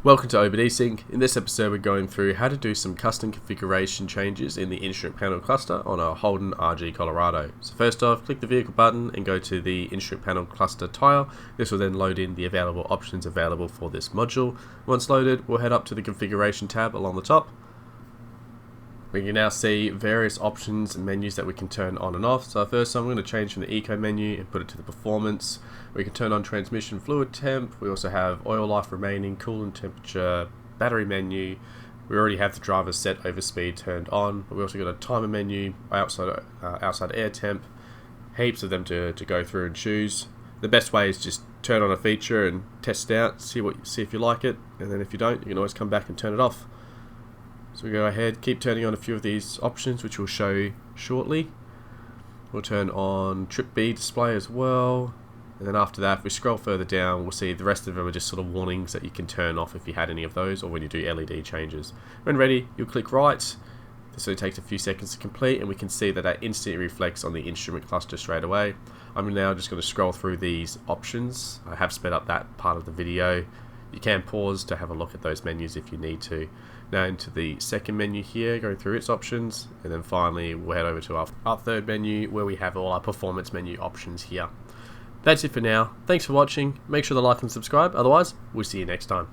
Welcome to OBDSync. In this episode we're going through how to do some custom configuration changes in the instrument panel cluster on a Holden RG Colorado. So first off, click the vehicle button and go to the instrument panel cluster tile. This will then load in the available options available for this module. Once loaded, we'll head up to the configuration tab along the top. We can now see various options and menus that we can turn on and off. So first I'm going to change from the eco menu and put it to the performance. We can turn on transmission fluid temp. We also have oil life remaining, coolant temperature, battery menu. We already have the driver set over speed turned on, but we also got a timer menu, outside air temp, heaps of them to go through and choose. The best way is just turn on a feature and test it out, see if you like it, and then if you don't, you can always come back and turn it off. So we go ahead, keep turning on a few of these options, which we'll show you shortly. We'll turn on trip B display as well. And then after that, if we scroll further down, we'll see the rest of them are just sort of warnings that you can turn off if you had any of those, or when you do LED changes. When ready, you'll click right. This only takes a few seconds to complete, and we can see that instantly reflects on the instrument cluster straight away. I'm now just going to scroll through these options. I have sped up that part of the video. You can pause to have a look at those menus if you need to. Now into the second menu here, going through its options, and then finally we'll head over to our third menu where we have all our performance menu options here. That's it for now. Thanks for watching. Make sure to like and subscribe. Otherwise, we'll see you next time.